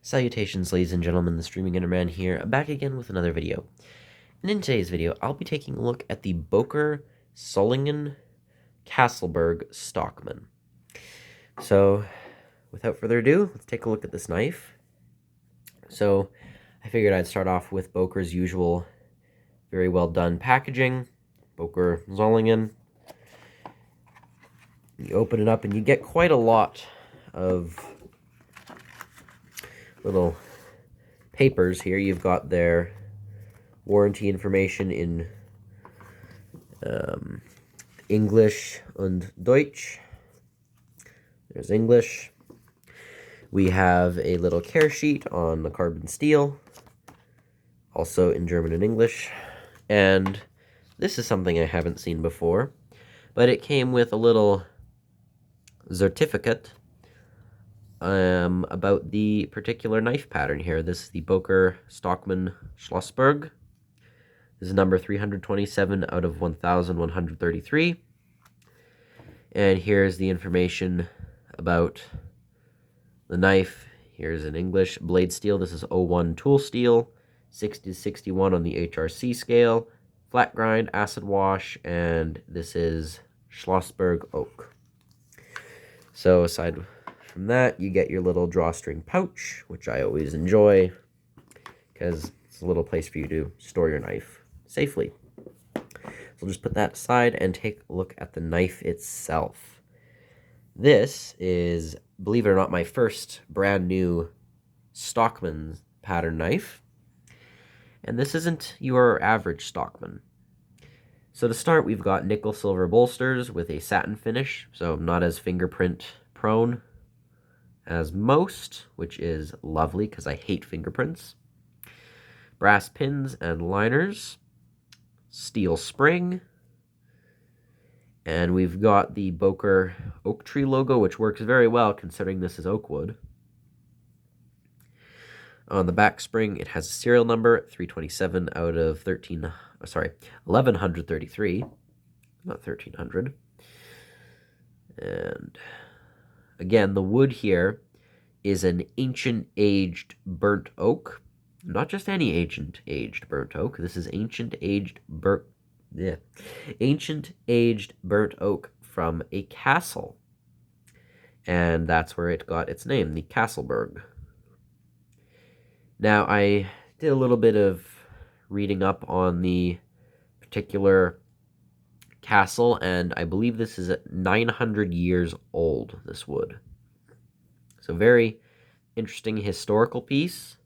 Salutations, ladies and gentlemen, the Streaming Enderman here, back again with another video. And in today's video, I'll be taking a look at the Böker, Solingen, Burg, Stockman. So, without further ado, let's take a look at this knife. So, I figured I'd start off with Böker's usual, very well done packaging. Böker Solingen. You open it up and you get quite a lot of little papers here. You've got their warranty information in English and Deutsch. There's English. We have a little care sheet on the carbon steel, also in German and English. And this is something I haven't seen before, but it came with a little certificate about the particular knife pattern here. This is the Böker Stockman Schlossberg. This is number 327 out of 1133. And here's the information about the knife. Here's in English. Blade steel, this is 01 tool steel. 60 to 61 on the HRC scale. Flat grind, acid wash, and this is Schlossberg oak. So aside from that, you get your little drawstring pouch, which I always enjoy because it's a little place for you to store your knife safely. So we'll just put that aside and take a look at the knife itself. This is, believe it or not, my first brand new Stockman pattern knife. And this isn't your average Stockman. So to start, we've got nickel silver bolsters with a satin finish, so not as fingerprint prone as most, which is lovely because I hate fingerprints. Brass pins and liners, steel spring, and we've got the Böker oak tree logo, which works very well considering this is oak wood. On the back spring, it has a serial number, 327 out of 1133, not 1300. And again, the wood here is an ancient aged burnt oak. Not just any ancient aged burnt oak. This is ancient aged burnt oak from a castle. And that's where it got its name, the Burg. Now, I did a little bit of reading up on the particular castle, and I believe this is 900 years old, this wood. So very interesting historical piece.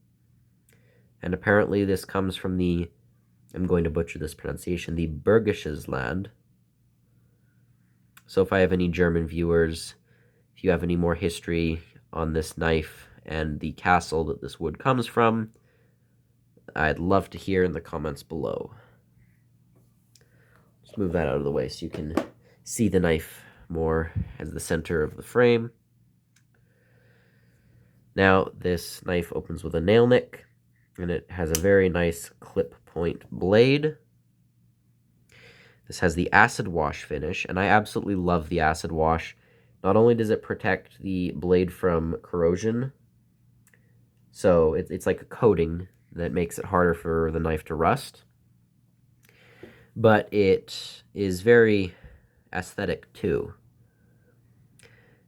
And apparently this comes from the, I'm going to butcher this pronunciation, the Burgisches land. So if I have any German viewers, if you have any more history on this knife and the castle that this wood comes from, I'd love to hear in the comments below. Just move that out of the way so you can see the knife more as the center of the frame. Now, this knife opens with a nail nick, and it has a very nice clip point blade. This has the acid wash finish, and I absolutely love the acid wash. Not only does it protect the blade from corrosion, so it's like a coating that makes it harder for the knife to rust, but it is very aesthetic too.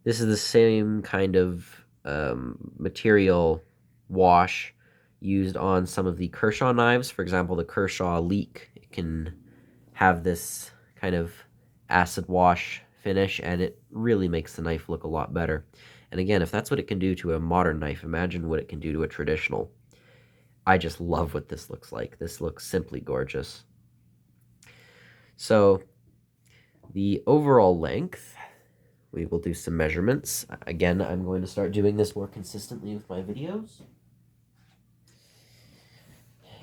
This is the same kind of material wash used on some of the Kershaw knives. For example, the Kershaw Leak, it can have this kind of acid wash finish, and it really makes the knife look a lot better. And again, if that's what it can do to a modern knife, imagine what it can do to a traditional. I just love what this looks like. This looks simply gorgeous. So the overall length, we will do some measurements. Again, I'm going to start doing this more consistently with my videos.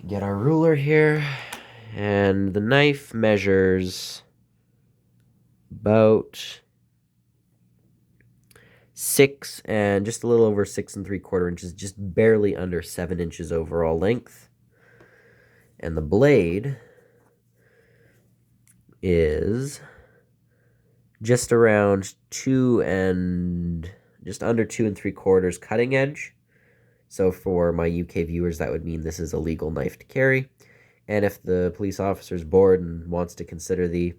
Get our ruler here, and the knife measures about 6 and just a little over 6 3/4 inches, just barely under 7 inches overall length. And the blade is just around just under 2 3/4 cutting edge, So for my UK viewers, that would mean this is a legal knife to carry. And if the police officer is bored and wants to consider the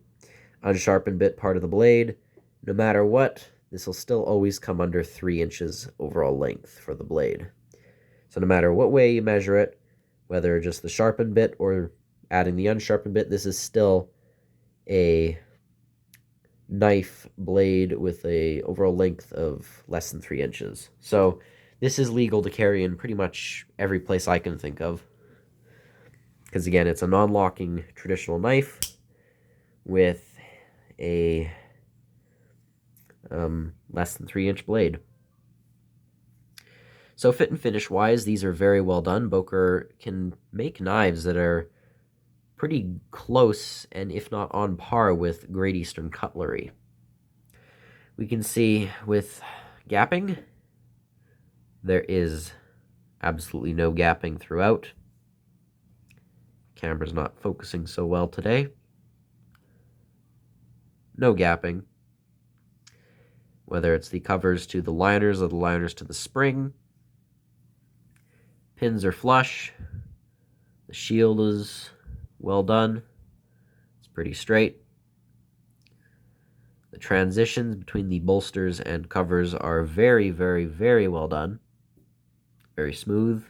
unsharpened bit part of the blade, no matter what, this will still always come under 3 inches overall length for the blade. So no matter what way you measure it, whether just the sharpened bit or adding the unsharpened bit, this is still a knife blade with a overall length of less than 3 inches. So this is legal to carry in pretty much every place I can think of. Because again, it's a non-locking traditional knife with a less than 3-inch blade. So fit and finish wise, these are very well done. Böker can make knives that are pretty close and if not on par with Great Eastern cutlery. We can see with gapping, there is absolutely no gapping throughout. Camera's not focusing so well today. No gapping. Whether it's the covers to the liners or the liners to the spring. Pins are flush. The shield is well done. It's pretty straight. The transitions between the bolsters and covers are very, very, very well done. Very smooth.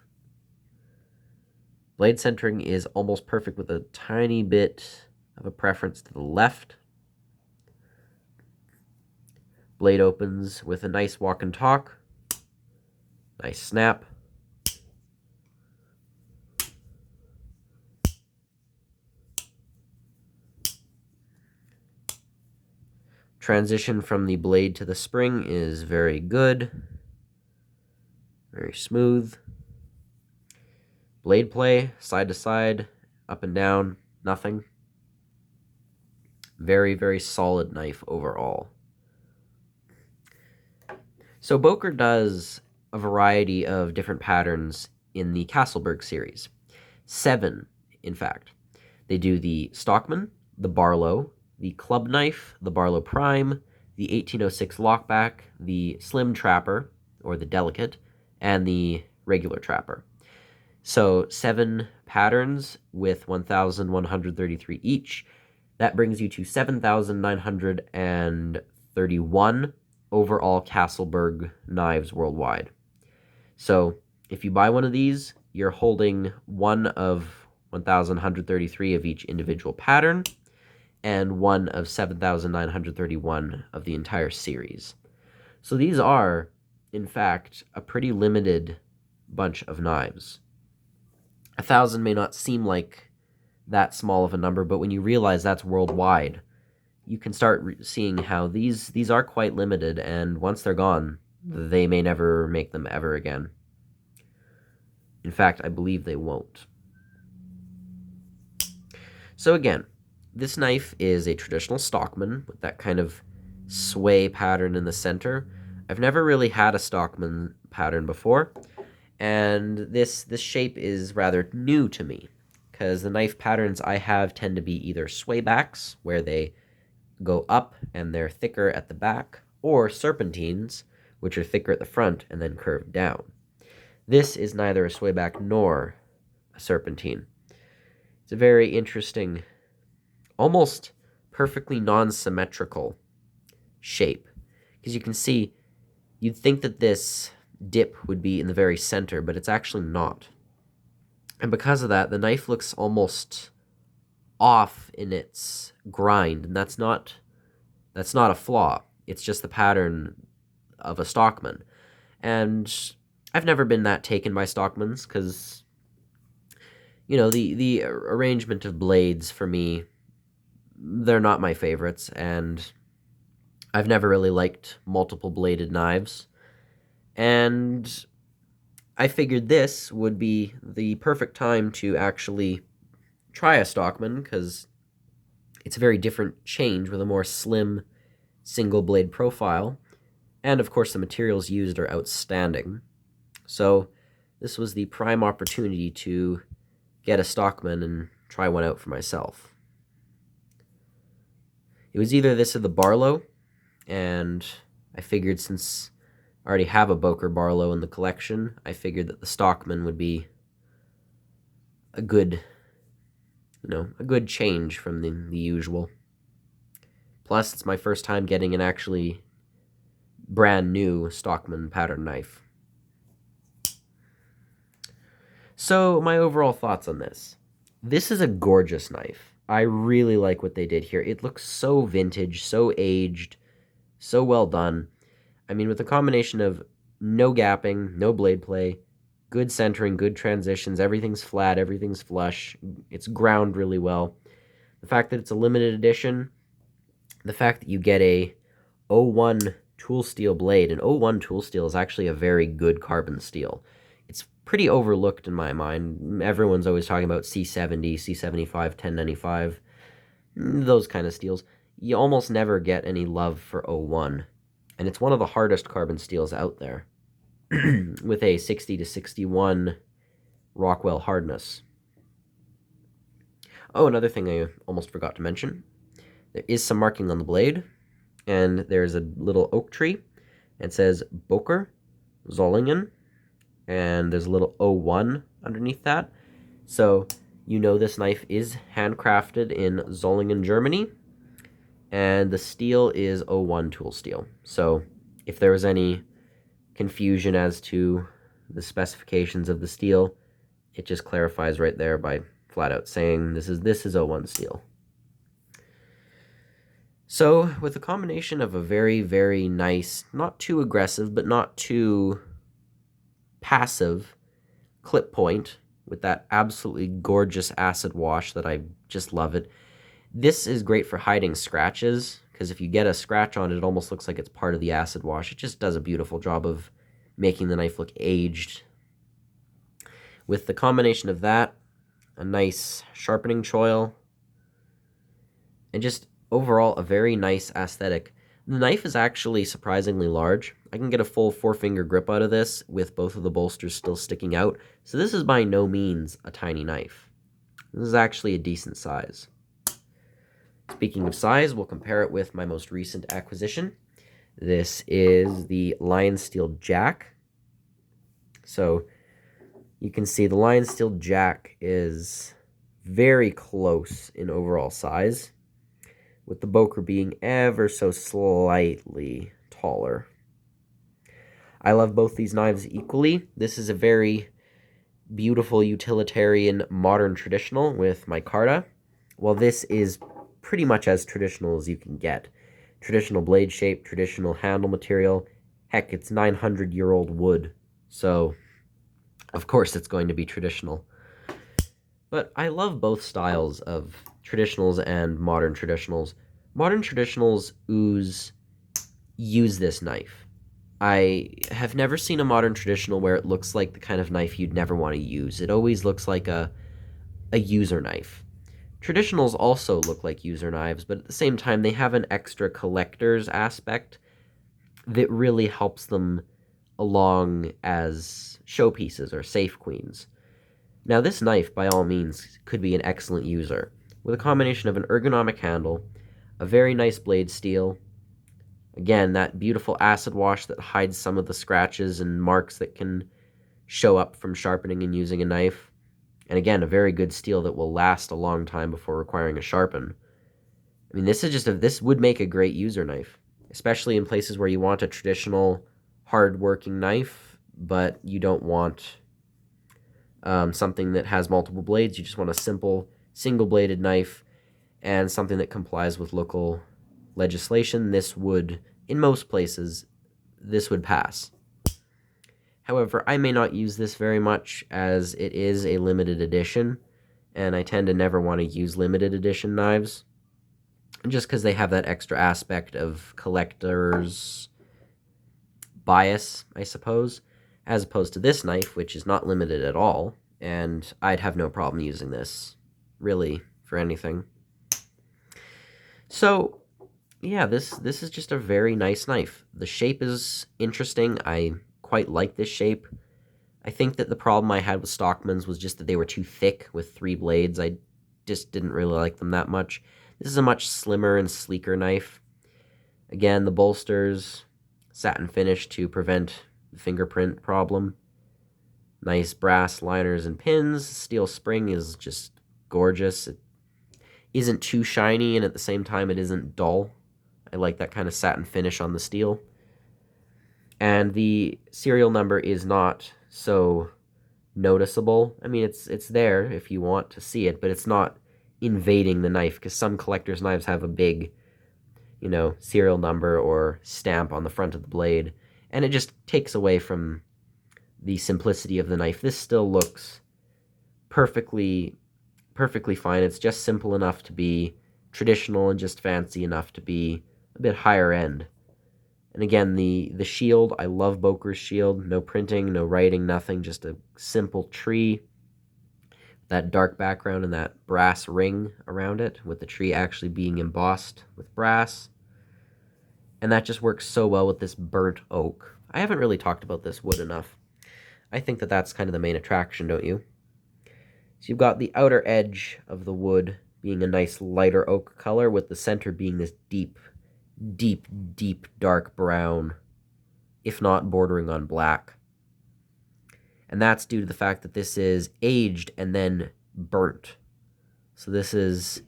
Blade centering is almost perfect with a tiny bit of a preference to the left. Blade opens with a nice walk and talk. Nice snap. Transition from the blade to the spring is very good. Very smooth. Blade play, side to side, up and down, nothing. Very, very solid knife overall. So Böker does a variety of different patterns in the Castleberg series. 7, in fact. They do the Stockman, the Barlow, the Club Knife, the Barlow Prime, the 1806 Lockback, the Slim Trapper, or the Delicate, and the regular Trapper. So 7 patterns with 1,133 each. That brings you to 7,931 overall Castleberg knives worldwide. So if you buy one of these, you're holding one of 1,133 of each individual pattern and one of 7,931 of the entire series. So these are, in fact, a pretty limited bunch of knives. 1,000 may not seem like that small of a number, but when you realize that's worldwide, you can start seeing how these are quite limited, and once they're gone, they may never make them ever again. In fact, I believe they won't. So again, this knife is a traditional Stockman with that kind of sway pattern in the center. I've never really had a Stockman pattern before, and this shape is rather new to me, because the knife patterns I have tend to be either swaybacks, where they go up and they're thicker at the back, or serpentines, which are thicker at the front and then curve down. This is neither a swayback nor a serpentine. It's a very interesting, almost perfectly non-symmetrical shape, because you can see, you'd think that this dip would be in the very center, but it's actually not. And because of that, the knife looks almost off in its grind, and that's not a flaw. It's just the pattern of a Stockman. And I've never been that taken by Stockmans, because, you know, the arrangement of blades for me, they're not my favorites, and I've never really liked multiple bladed knives. And I figured this would be the perfect time to actually try a Stockman, because it's a very different change with a more slim single blade profile, and of course the materials used are outstanding. So this was the prime opportunity to get a Stockman and try one out for myself. It was either this or the Barlow, and I figured since I already have a Böker Barlow in the collection. I figured that the Stockman would be a good, a good change from the usual. Plus, it's my first time getting an actually brand new Stockman pattern knife. So, my overall thoughts on this. This is a gorgeous knife. I really like what they did here. It looks so vintage, so aged, so well done. I mean, with a combination of no gapping, no blade play, good centering, good transitions, everything's flat, everything's flush, it's ground really well. The fact that it's a limited edition, the fact that you get a 01 tool steel blade, and 01 tool steel is actually a very good carbon steel. It's pretty overlooked in my mind. Everyone's always talking about C70, C75, 1095, those kind of steels. You almost never get any love for 01. And it's one of the hardest carbon steels out there, with a 60 to 61 Rockwell hardness. Oh, another thing I almost forgot to mention. There is some marking on the blade, and there's a little oak tree. It says Böker, Solingen, and there's a little 01 underneath that. So you know this knife is handcrafted in Solingen, Germany, and the steel is 01 tool steel. So if there was any confusion as to the specifications of the steel, it just clarifies right there by flat out saying this is 01 steel. So with a combination of a very, very nice, not too aggressive, but not too passive clip point with that absolutely gorgeous acid wash that I just love it. This is great for hiding scratches, because if you get a scratch on it, it almost looks like it's part of the acid wash. It just does a beautiful job of making the knife look aged. With the combination of that, a nice sharpening choil, and just overall a very nice aesthetic. The knife is actually surprisingly large. I can get a full 4-finger grip out of this with both of the bolsters still sticking out. So this is by no means a tiny knife. This is actually a decent size. Speaking of size, we'll compare it with my most recent acquisition. This is the Lion Steel Jack. So you can see the Lion Steel Jack is very close in overall size, with the Böker being ever so slightly taller. I love both these knives equally. This is a very beautiful utilitarian modern traditional with micarta, while this is pretty much as traditional as you can get. Traditional blade shape, traditional handle material. Heck, it's 900-year-old wood, so of course it's going to be traditional. But I love both styles of traditionals and modern traditionals. Modern traditionals use this knife. I have never seen a modern traditional where it looks like the kind of knife you'd never want to use. It always looks like a user knife. Traditionals also look like user knives, but at the same time they have an extra collector's aspect that really helps them along as showpieces or safe queens. Now this knife, by all means, could be an excellent user, with a combination of an ergonomic handle, a very nice blade steel, again, that beautiful acid wash that hides some of the scratches and marks that can show up from sharpening and using a knife, and again, a very good steel that will last a long time before requiring a sharpen. I mean, this would make a great user knife, especially in places where you want a traditional, hard-working knife, but you don't want something that has multiple blades. You just want a simple, single-bladed knife and something that complies with local legislation. This would, in most places, this would pass. However, I may not use this very much as it is a limited edition, and I tend to never want to use limited edition knives, just because they have that extra aspect of collector's bias, I suppose, as opposed to this knife, which is not limited at all, and I'd have no problem using this, really, for anything. So, yeah, this is just a very nice knife. The shape is interesting. I quite like this shape. I think that the problem I had with Stockman's was just that they were too thick with 3 blades. I just didn't really like them that much. This is a much slimmer and sleeker knife. Again, the bolsters, satin finish to prevent the fingerprint problem. Nice brass liners and pins. Steel spring is just gorgeous. It isn't too shiny, and at the same time it isn't dull. I like that kind of satin finish on the steel. And the serial number is not so noticeable. I mean, it's there if you want to see it, but it's not invading the knife, because some collectors' knives have a big, serial number or stamp on the front of the blade, and it just takes away from the simplicity of the knife. This still looks perfectly fine. It's just simple enough to be traditional and just fancy enough to be a bit higher end. And again, the shield, I love Böker's shield. No printing, no writing, nothing, just a simple tree, that dark background and that brass ring around it, with the tree actually being embossed with brass. And that just works so well with this burnt oak. I haven't really talked about this wood enough. I think that that's kind of the main attraction, don't you? So you've got the outer edge of the wood being a nice lighter oak color, with the center being this deep, deep, deep dark brown, if not bordering on black. And that's due to the fact that this is aged and then burnt. So this is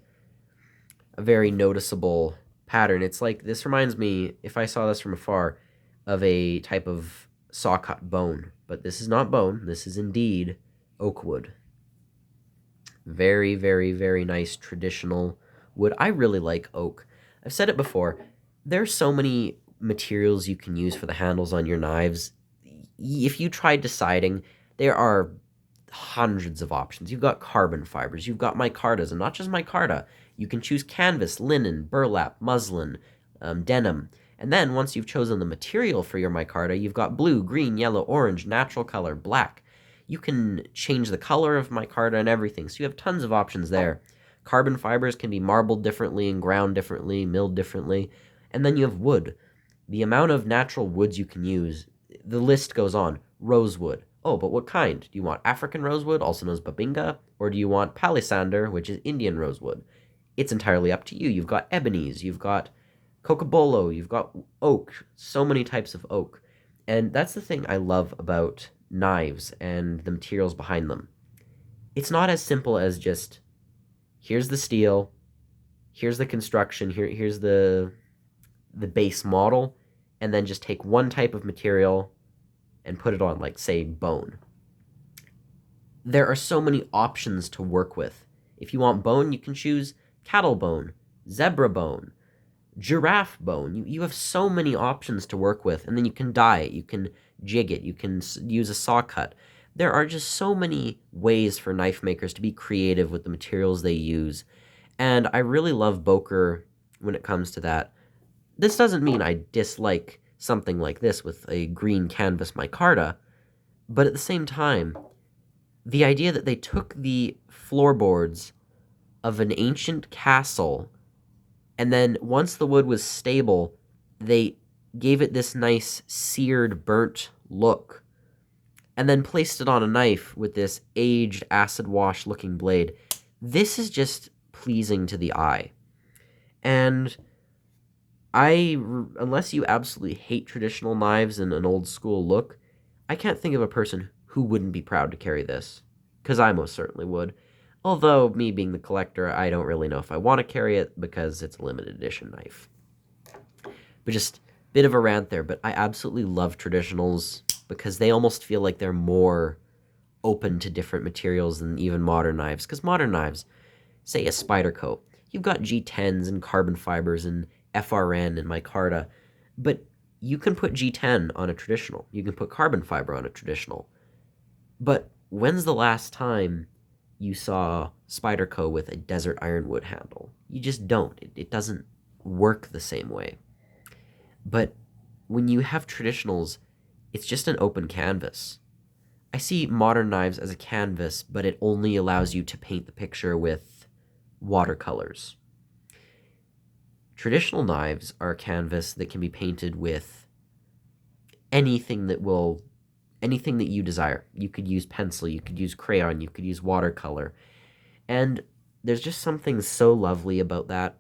a very noticeable pattern. It's like, this reminds me, if I saw this from afar, of a type of saw-cut bone. But this is not bone. This is indeed oak wood. Very, very, very nice traditional wood. I really like oak. I've said it before. There's so many materials you can use for the handles on your knives. If you try deciding, there are hundreds of options. You've got carbon fibers, you've got micartas, and not just micarta. You can choose canvas, linen, burlap, muslin, denim. And then once you've chosen the material for your micarta, you've got blue, green, yellow, orange, natural color, black. You can change the color of micarta and everything, so you have tons of options there. Carbon fibers can be marbled differently and ground differently, milled differently. And then you have wood. The amount of natural woods you can use, the list goes on. Rosewood. Oh, but what kind? Do you want African rosewood, also known as babinga, or do you want palisander, which is Indian rosewood? It's entirely up to you. You've got ebonies, you've got cocobolo, you've got oak, so many types of oak. And that's the thing I love about knives and the materials behind them. It's not as simple as just, here's the steel, here's the construction, here's the base model, and then just take one type of material and put it on, like, say, bone. There are so many options to work with. If you want bone, you can choose cattle bone, zebra bone, giraffe bone. You have so many options to work with, and then you can dye it, you can jig it, you can use a saw cut. There are just so many ways for knife makers to be creative with the materials they use, and I really love Böker when it comes to that. This doesn't mean I dislike something like this with a green canvas micarta, but at the same time, the idea that they took the floorboards of an ancient castle, and then once the wood was stable, they gave it this nice seared, burnt look, and then placed it on a knife with this aged, acid wash looking blade. This is just pleasing to the eye. And unless you absolutely hate traditional knives and an old school look, I can't think of a person who wouldn't be proud to carry this, because I most certainly would. Although, me being the collector, I don't really know if I want to carry it because it's a limited edition knife. But just a bit of a rant there, but I absolutely love traditionals because they almost feel like they're more open to different materials than even modern knives. Because modern knives, say a Spyderco, you've got G10s and carbon fibers and FRN and micarta, but you can put G10 on a traditional. You can put carbon fiber on a traditional. But when's the last time you saw Spyderco with a desert ironwood handle? You just don't. It doesn't work the same way. But when you have traditionals, it's just an open canvas. I see modern knives as a canvas, but it only allows you to paint the picture with watercolors. Traditional knives are a canvas that can be painted with anything that you desire. You could use pencil, you could use crayon, you could use watercolor. And there's just something so lovely about that.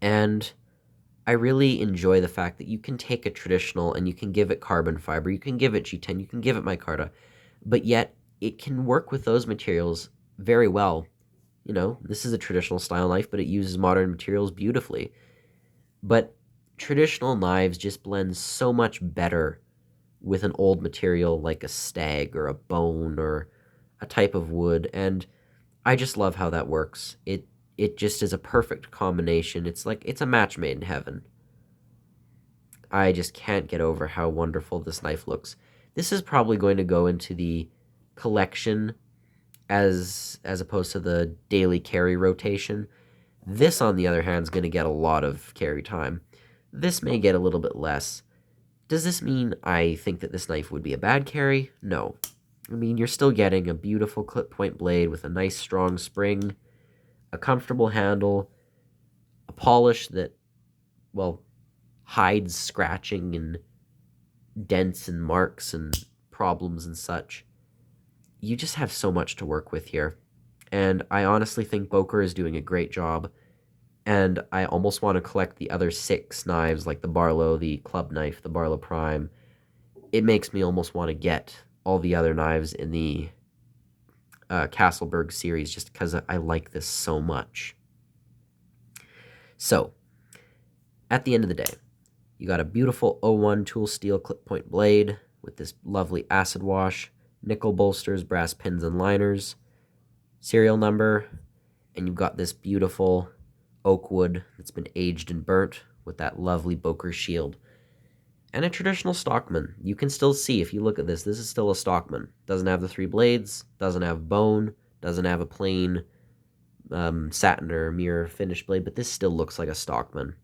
And I really enjoy the fact that you can take a traditional and you can give it carbon fiber, you can give it G10, you can give it micarta, but yet it can work with those materials very well. You know, this is a traditional style knife, but it uses modern materials beautifully. But traditional knives just blend so much better with an old material like a stag or a bone or a type of wood, and I just love how that works. It just is a perfect combination. It's like it's a match made in heaven. I just can't get over how wonderful this knife looks. This is probably going to go into the collection as opposed to the daily carry rotation. This, on the other hand, is going to get a lot of carry time. This may get a little bit less. Does this mean I think that this knife would be a bad carry? No. I mean, you're still getting a beautiful clip point blade with a nice strong spring, a comfortable handle, a polish that, well, hides scratching and dents and marks and problems and such. You just have so much to work with here. And I honestly think Böker is doing a great job. And I almost want to collect the other 6 knives, like the Barlow, the club knife, the Barlow Prime. It makes me almost want to get all the other knives in the Burg series just because I like this so much. So, at the end of the day, you got a beautiful 01 tool steel clip point blade with this lovely acid wash, nickel bolsters, brass pins and liners, serial number, and you've got this beautiful oak wood that's been aged and burnt with that lovely Böker shield. And a traditional Stockman. You can still see, if you look at this is still a Stockman. Doesn't have the 3 blades, doesn't have bone, doesn't have a plain satin or mirror finish blade, but this still looks like a Stockman.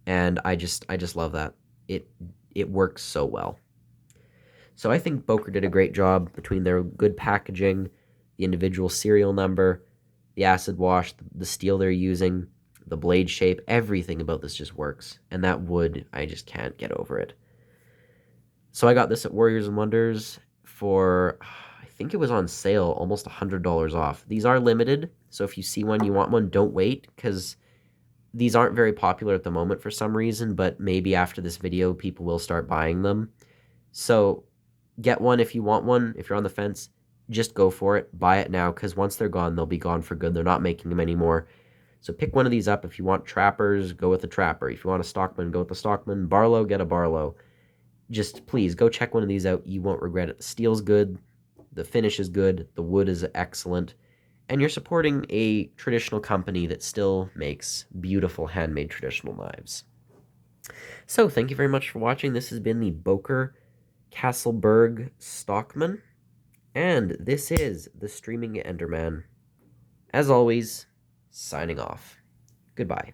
And I just love that. It works so well. So I think Böker did a great job between their good packaging, the individual serial number, the acid wash, the steel they're using, the blade shape, everything about this just works. And that wood, I just can't get over it. So I got this at Warriors and Wonders for, I think it was on sale, almost $100 off. These are limited, so if you see one, you want one, don't wait, because these aren't very popular at the moment for some reason, but maybe after this video, people will start buying them. So get one if you want one. If you're on the fence, just go for it. Buy it now, because once they're gone, they'll be gone for good. They're not making them anymore. So pick one of these up. If you want trappers, go with the trapper. If you want a Stockman, go with the Stockman. Barlow, get a Barlow. Just please go check one of these out. You won't regret it. The steel's good. The finish is good. The wood is excellent. And you're supporting a traditional company that still makes beautiful handmade traditional knives. So thank you very much for watching. This has been the Böker Burg Stockman. And this is the Streaming Enderman. As always, signing off. Goodbye.